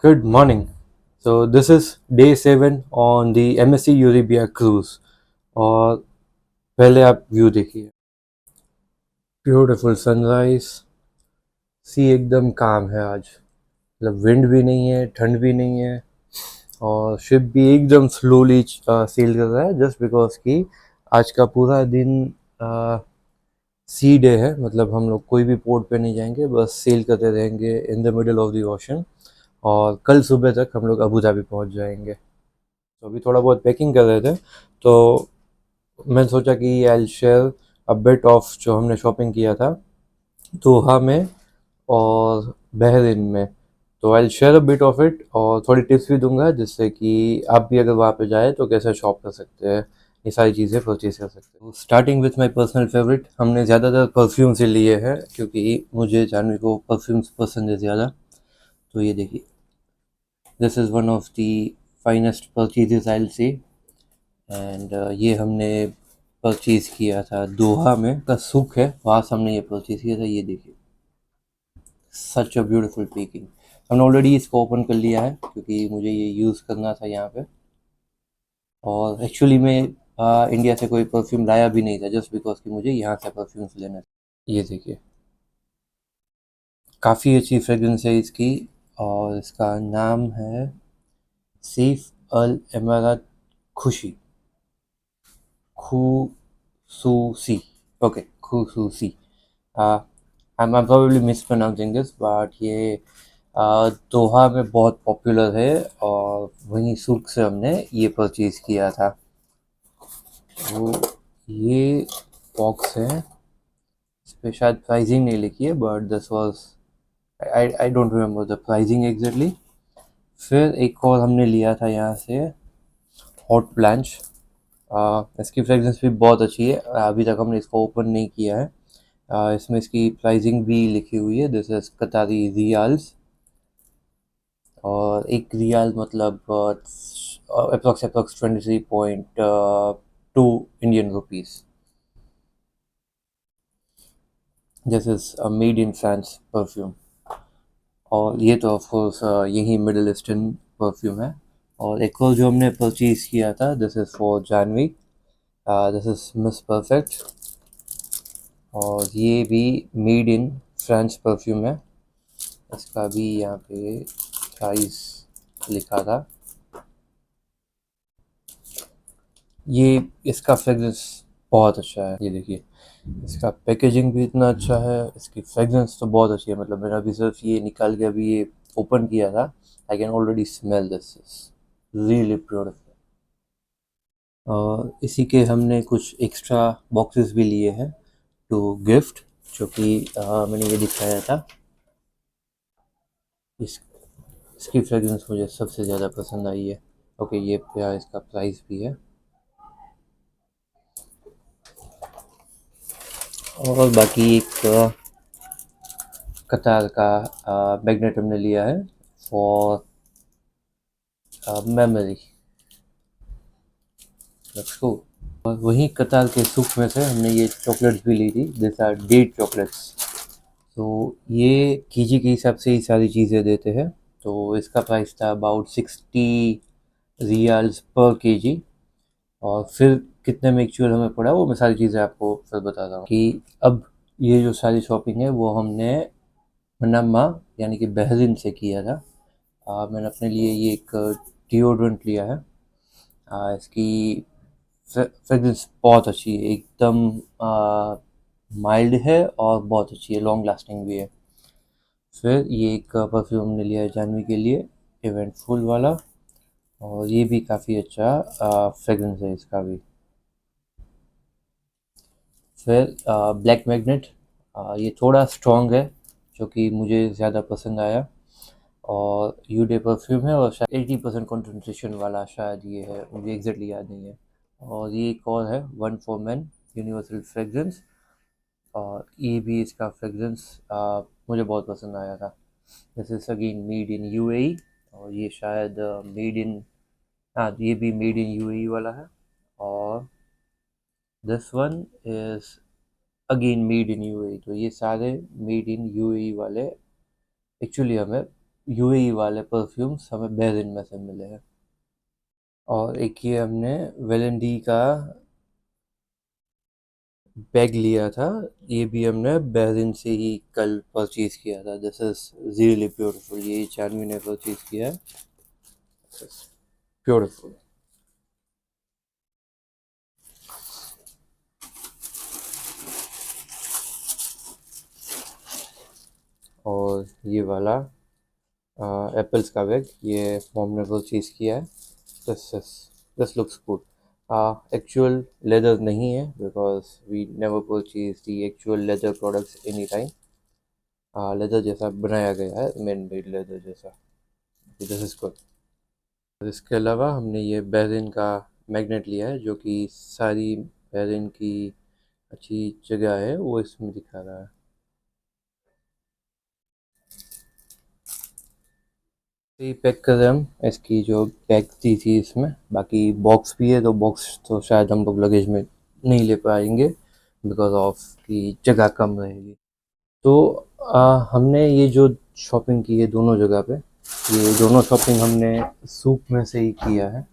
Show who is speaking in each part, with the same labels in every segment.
Speaker 1: Good morning. So this is day 7 on the MSC यूरेबिया cruise और पहले आप view देखिए. Beautiful sunrise. सी एकदम काम है आज. मतलब विंड भी नहीं है, ठंड भी नहीं है और शिप भी एकदम स्लोली सेल कर रहा है जस्ट बिकॉज कि आज का पूरा दिन सी डे है. मतलब हम लोग कोई भी पोर्ट पे नहीं जाएंगे, बस सेल करते रहेंगे in the middle of the ocean और कल सुबह तक हम लोग अबू धाबी पहुंच जाएंगे. तो अभी थोड़ा बहुत पैकिंग कर रहे थे तो मैंने सोचा कि I share a bit of जो हमने शॉपिंग किया था दोहा में और बहरीन में. तो I share a bit of it और थोड़ी टिप्स भी दूंगा जिससे कि आप भी अगर वहाँ पे जाए तो कैसे शॉप कर सकते हैं, ये सारी चीज़ें परचेज कर सकते हैं. Starting with my personal favourite, हमने ज़्यादातर परफ्यूम से लिए हैं क्योंकि मुझे जानवी को परफ्यूम्स पसंद है ज़्यादा. तो ये देखिए, this is one of the finest purchases I will say. And ये हमने परचेज़ किया था दोहा में का सुख है, वहाँ से हमने ये परचेज़ किया था. ये देखिए, सच अ ब्यूटीफुल पैकिंग. हमने ऑलरेडी इसको ओपन कर लिया है क्योंकि मुझे ये यूज़ करना था यहाँ पे. और एक्चुअली मैं इंडिया से कोई परफ्यूम लाया भी नहीं था जस्ट बिकॉज कि मुझे यहाँ से परफ्यूम्स लेना था. ये देखिए, काफ़ी अच्छी फ्रेगरेंस है इसकी और इसका नाम है सैफ अल इमारात खुशी, खुसूसी. Okay, खुसूसी. I'm probably mispronouncing this, but ये दोहा में बहुत पॉपुलर है और वहीं सूक से हमने ये परचेज किया था. तो ये बॉक्स है, इस पे शायद प्राइसिंग नहीं लिखी है but this was, I don't remember the pricing exactly. फिर एक और हमने लिया था यहाँ से हॉट ब्लैंच. इसकी फ्रेगरेंस भी बहुत अच्छी है. अभी तक हमने इसको ओपन नहीं किया है. इसमें इसकी प्राइसिंग भी लिखी हुई है, दिस इज कतारी रियाल्स. और एक रियाल मतलब approx 23.2 Indian rupees. This is made in France perfume. और ये तो ऑफ कोर्स यही मिडिल ईस्टर्न परफ्यूम है. और एक और जो हमने परचेज किया था, this is for Janvi. This is Miss Perfect और ये भी मेड इन फ्रांस परफ्यूम है. इसका भी यहाँ पे प्राइस लिखा था. ये इसका फ्रेगरेंस बहुत अच्छा है. ये देखिए, इसका पैकेजिंग भी इतना अच्छा है, इसकी फ्रेगरेंस तो बहुत अच्छी है. मतलब मैंने अभी सिर्फ ये निकाल के अभी ये ओपन किया था. I can already smell this is really beautiful. और इसी के हमने कुछ एक्स्ट्रा बॉक्सेस भी लिए हैं टू गिफ्ट, जो कि मैंने ये दिखाया था. इस इसकी फ्रेगरेंस मुझे सबसे ज़्यादा पसंद आई है. ओके, ये इसका प्राइस भी है. और बाकी एक कतार का मैग्नेट हमने लिया है फॉर मेमोरी. Let's go. और वहीं कतार के सुख में से हमने ये चॉकलेट्स भी ली थी. This are date chocolates. तो ये केजी के हिसाब से ही सारी चीज़ें देते हैं. तो इसका प्राइस था अबाउट 60 रियाल्स पर केजी. और फिर कितने में एक्चुअल हमें पड़ा वो मैं सारी चीज़ें आपको फिर बताता हूँ कि अब ये जो सारी शॉपिंग है वो हमने मनामा यानी कि बहरीन से किया था. मैंने अपने लिए ये एक डिओड्रेंट लिया है. इसकी फ्रेगरेंस बहुत अच्छी है, एकदम माइल्ड है और बहुत अच्छी है, लॉन्ग लास्टिंग भी है. फिर ये एक परफ्यूम हमने लिया है जानवी के लिए, इवेंटफुल वाला. और ये भी काफ़ी अच्छा फ्रेगरेंस है इसका भी. फिर ब्लैक मैग्नेट, ये थोड़ा स्ट्रॉन्ग है जो कि मुझे ज़्यादा पसंद आया. और यूडे परफ्यूम है और शायद 80% कॉन्सेंट्रेशन वाला शायद ये है, मुझे एग्जैक्टली याद नहीं है. और ये एक और है one for man universal fragrance. और ये भी इसका फ्रेगरेंस मुझे बहुत पसंद आया था. This is again made in UAE. और ये शायद मेड इन, हाँ ये भी मेड इन यूएई वाला है. और this one is again made in UAE. तो ये सारे मेड इन यूएई वाले एक्चुअली हमें यूएई वाले परफ्यूम्स हमें बहरीन में से मिले हैं। और एक ये हमने वेलेंडी का बैग लिया था, ये भी हमने बहरीन से ही कल परचेज किया था। दिस इज रियली ब्यूटीफुल, ये जानवी ने परचेज किया है, ब्यूटीफुल। और ये वाला एप्पल्स का बैग, ये मॉम ने परचेज किया है। This looks good. Actual leather नहीं है because we never purchase the actual leather products any time. Leather जैसा बनाया गया है, मैन मेड लेदर जैसा। This is good. इसके अलावा हमने ये बहरीन का मैग्नेट लिया है, जो कि सारी बहरीन की अच्छी जगह है वो इसमें दिखा रहा है। तो ये पैक कर रहे हम, इसकी जो पैक दी थी इसमें, बाकी बॉक्स भी है, तो बॉक्स तो शायद हम लोग लगेज में नहीं ले पाएंगे बिकॉज ऑफ की जगह कम रहेगी। तो हमने ये जो शॉपिंग की है दोनों जगह पे, ये दोनों शॉपिंग हमने सूप में से ही किया है।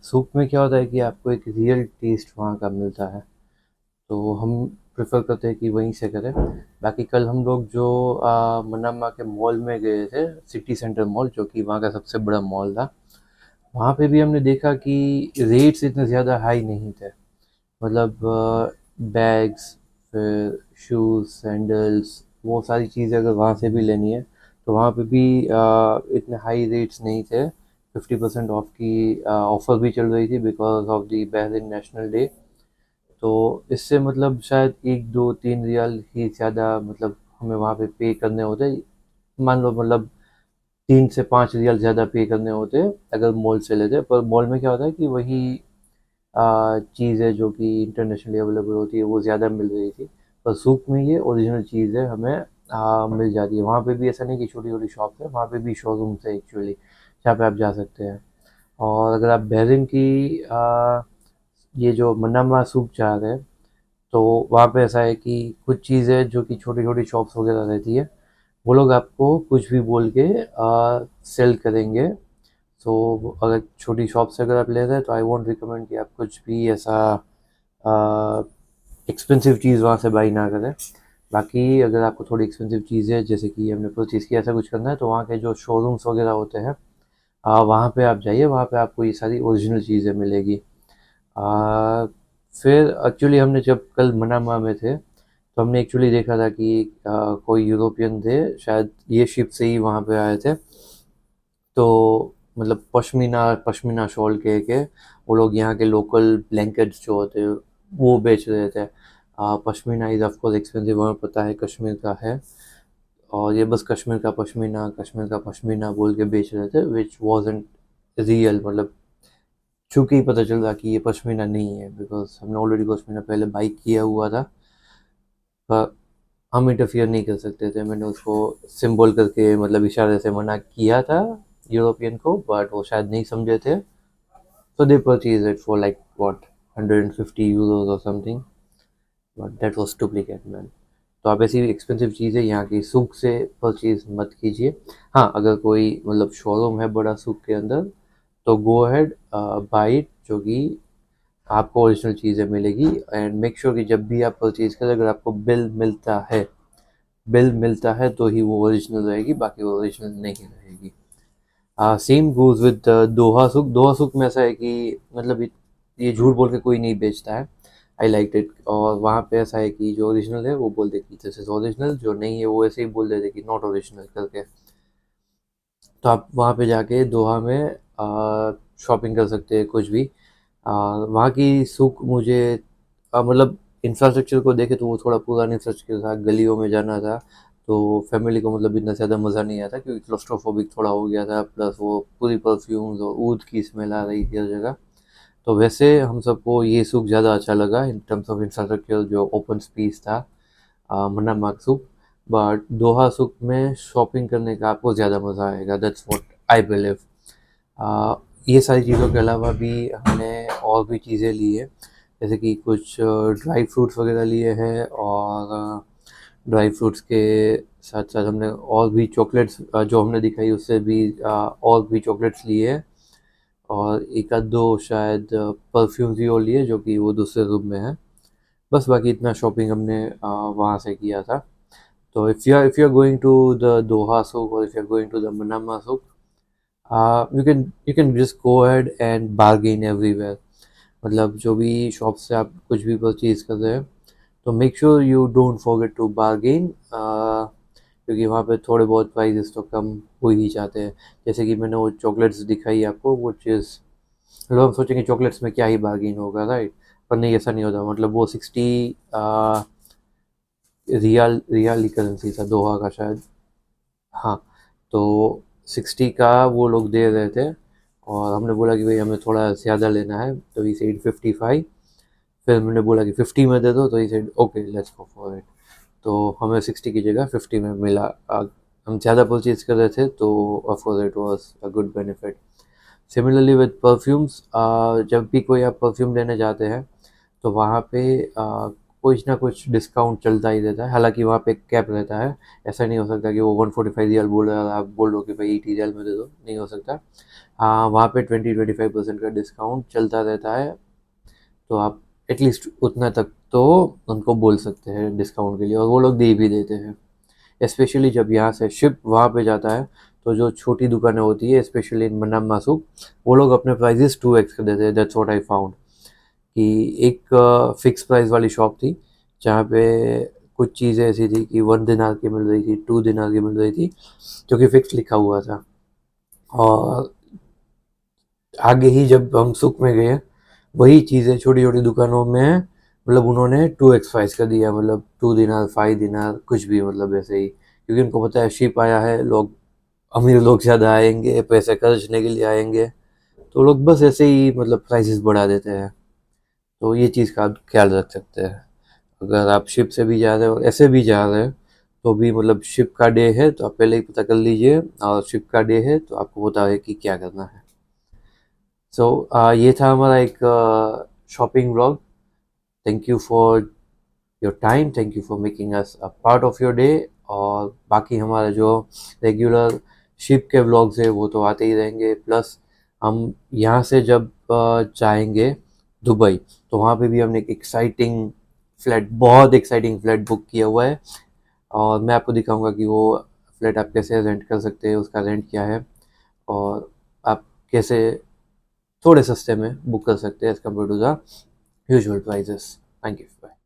Speaker 1: सूप में क्या होता है कि आपको एक रियल टेस्ट वहाँ का मिलता है, तो हम प्रेफर करते हैं कि वहीं से करें। बाकी कल हम लोग जो मनामा के मॉल में गए थे, सिटी सेंटर मॉल, जो कि वहाँ का सबसे बड़ा मॉल था, वहाँ पे भी हमने देखा कि रेट्स इतने ज़्यादा हाई नहीं थे। मतलब बैग्स, फिर शूज़, सैंडल्स, वो सारी चीज़ें अगर वहाँ से भी लेनी है तो वहाँ पे भी इतने हाई रेट्स नहीं थे। 50% ऑफ की ऑफ़र भी चल रही थी because of the Bahrain national day. तो इससे मतलब शायद 1 2 3 रियाल ही ज़्यादा मतलब हमें वहाँ पे पे करने होते, मान लो मतलब 3 से 5 रियाल ज़्यादा पे करने होते अगर मॉल से लेते। पर मॉल में क्या होता है कि वही चीज़ है जो कि इंटरनेशनली अवेलेबल होती है, वो ज़्यादा मिल रही थी। पर सूक में ये ओरिजिनल चीज़ है, हमें मिल जाती है। वहाँ पे भी ऐसा नहीं कि छोटी छोटी शॉप है, वहाँ पे भी शोरूम्स है एक्चुअली, जहाँ पे आप जा सकते हैं। और अगर आप बहरीन की ये जो मनामा सूक चाह रहे हैं, तो वहाँ पे ऐसा है कि कुछ चीज़ें जो कि छोटी छोटी शॉप्स वगैरह रहती है, वो लोग आपको कुछ भी बोल के सेल करेंगे। सो अगर छोटी शॉप से अगर आप ले रहे हैं तो आई वोंट रिकमेंड कि आप कुछ भी ऐसा एक्सपेंसिव चीज़ वहाँ से बाई ना करें। बाकी अगर आपको थोड़ी एक्सपेंसिव चीज़ें जैसे कि हमने परचेज़ किया ऐसा कुछ करना है, तो वहाँ के जो शोरूम्स वगैरह होते हैं, वहाँ पे आप जाइए, वहाँ पे आपको ये सारी ओरिजिनल चीज़ें मिलेगी। आ, फिर एक्चुअली हमने जब कल मनामा में थे तो हमने एक्चुअली देखा था कि कोई यूरोपियन थे, शायद ये शिप से ही वहाँ पे आए थे। तो मतलब पश्मीना पश्मीना शॉल के वो लोग यहाँ के लोकल ब्लैंकेट्स जो होते हैं वो बेच रहे थे। Pashmina is of course expensive, हमें पता है कश्मीर का है, और ये बस कश्मीर का पश्मीना बोल के बेच रहे थे, विच वॉजंट रियल। मतलब चूंकि ही पता चल रहा कि ये पश्मीना नहीं है बिकॉज हमने ऑलरेडी पश्मीना पहले बाई किया हुआ था। पर हम इंटरफियर नहीं कर सकते थे, मैंने उसको सिंबल करके मतलब इशारे से मना किया था यूरोपियन को, बट वो शायद नहीं समझे थे। So they purchased it for like what, 150 euros or something, but that was duplicate man। तो आप ऐसी एक्सपेंसिव चीज़ें यहाँ की सूक से परचेज मत कीजिए। हाँ, अगर कोई मतलब शोरूम है बड़ा सूक के अंदर, तो गो अहेड बाई इट, जो कि आपको ओरिजिनल चीज़ें मिलेगी। एंड मेक श्योर कि जब भी आप परचेज करें, अगर आपको बिल मिलता है तो ही वो ओरिजिनल रहेगी, बाकी वो ओरिजिनल नहीं रहेगी। सेम गोज विद दोहा सुख। दोहा सुख में ऐसा है कि मतलब ये झूठ बोल के कोई नहीं बेचता है। I like it. और वहाँ पे ऐसा है कि जो ओरिजिनल है वो बोल दे कि दिस इज ओरिजिनल, जो नहीं है वो ऐसे ही बोल देते कि नॉट ओरिजिनल करके। तो आप वहाँ पे जाके दोहा में शॉपिंग कर सकते हैं कुछ भी। वहाँ की सुख मुझे मतलब इंफ्रास्ट्रक्चर को देखे तो वो थोड़ा पुराने इंफ्रास्ट्रक्चर था, गलियों में जाना था, तो फैमिली को मतलब इतना ज़्यादा मज़ा नहीं आता क्योंकि क्लोस्ट्रोफोबिक थोड़ा हो गया था, प्लस वो पूरी परफ्यूम्स और ऊद की स्मेल आ रही थी हर जगह। तो वैसे हम सबको ये सूख ज़्यादा अच्छा लगा इन टर्म्स ऑफ इंफ्रास्ट्रक्चर, जो ओपन स्पेस था मन्ना सूख। बट दोहा सूख में शॉपिंग करने का आपको ज़्यादा मज़ा आएगा, दैट्स व्हाट आई बिलीव। ये सारी चीज़ों के अलावा भी हमने और भी चीज़ें ली है, जैसे कि कुछ ड्राई फ्रूट्स वगैरह लिए हैं, और ड्राई फ्रूट्स के साथ साथ हमने और भी चॉकलेट्स जो हमने दिखाई उससे भी और भी चॉकलेट्स लिए हैं, और एक आध दो शायद परफ्यूम्स भी और लिए जो कि वो दूसरे रूम में है। बस बाकी इतना शॉपिंग हमने वहाँ से किया था। तो if you are going to the Doha souk, or if you are going to the Manama souk, you can just go ahead and bargain everywhere। मतलब जो भी शॉप से आप कुछ भी परचेज कर रहे हैं तो make sure you don't forget to bargain, क्योंकि वहाँ पे थोड़े बहुत प्राइजेस तो कम हो ही जाते हैं। जैसे कि मैंने वो चॉकलेट्स दिखाई आपको, वो चीज़ मतलब हम सोचेंगे चॉकलेट्स में क्या ही बार्गेन होगा, राइट? पर नहीं, ऐसा नहीं होता। मतलब वो 60 रियाल करेंसी था दोहा का शायद। हाँ, तो 60 का वो लोग दे रहे थे, और हमने बोला कि भाई हमें थोड़ा ज़्यादा लेना है, तो ही सेड 55। फिर मैंने बोला कि 50 में दे दो, तो he said okay let's go for it. तो हमें 60 की जगह 50 में मिला। हम ज़्यादा परचेज कर रहे थे तो of course it was a good benefit. Similarly with perfumes, जब भी कोई आप परफ्यूम लेने जाते हैं तो वहाँ पे कुछ ना कुछ डिस्काउंट चलता ही रहता है। हालांकि वहाँ पे एक कैप रहता है, ऐसा नहीं हो सकता कि वो 145 रियल बोल रहा है आप बोल लो कि भाई 80 रियल में दे दो, नहीं हो सकता। हाँ, वहाँ पे 20-25% का डिस्काउंट चलता रहता है, तो आप एटलीस्ट उतना तक तो उनको बोल सकते हैं डिस्काउंट के लिए, और वो लोग दे भी देते हैं। स्पेशली जब यहाँ से शिप वहाँ पे जाता है तो जो छोटी दुकानें होती है स्पेशली इन मन्ना मासूक, वो लोग अपने प्राइजेस 2x कर देते हैं। दैट्स व्हाट आई फाउंड कि एक फिक्स प्राइस वाली शॉप थी जहाँ पे कुछ चीज़ें ऐसी थी कि 1 दिनार की मिल रही थी, 2 दिनार की मिल रही थी, जो कि फिक्स लिखा हुआ था। और आगे ही जब हम सुख में गए, वही चीज़ें छोटी छोटी दुकानों में मतलब उन्होंने 2x प्राइस कर दिया। मतलब 2 दिनार, 5 दिनार, कुछ भी, मतलब ऐसे ही, क्योंकि उनको पता है शिप आया है, लोग अमीर लोग ज़्यादा आएंगे, पैसे खर्चने के लिए आएंगे, तो लोग बस ऐसे ही मतलब प्राइसेस बढ़ा देते हैं। तो ये चीज़ का आप ख्याल रख सकते हैं। अगर आप शिप से भी जा रहे हो, ऐसे भी जा रहे हैं, तो भी मतलब शिप का डे है तो आप पहले ही पता कर लीजिए, और शिप का डे है तो आपको पता है कि क्या करना है। सो ये था हमारा एक shopping vlog. Thank you for your time, thank you for making us a part of your day. और बाकी हमारा जो रेगुलर शिप के व्लॉग्स है वो तो आते ही रहेंगे। प्लस हम यहाँ से जब जाएंगे दुबई, तो वहाँ पे भी हमने एक एक्साइटिंग फ्लैट, बहुत एक्साइटिंग फ्लैट बुक किया हुआ है, और मैं आपको दिखाऊंगा कि वो फ्लैट आप कैसे रेंट कर सकते हैं, उसका रेंट क्या है, और आप कैसे थोड़े सस्ते में बुक कर सकते हैं as compare to the usual prices. Thank you, bye.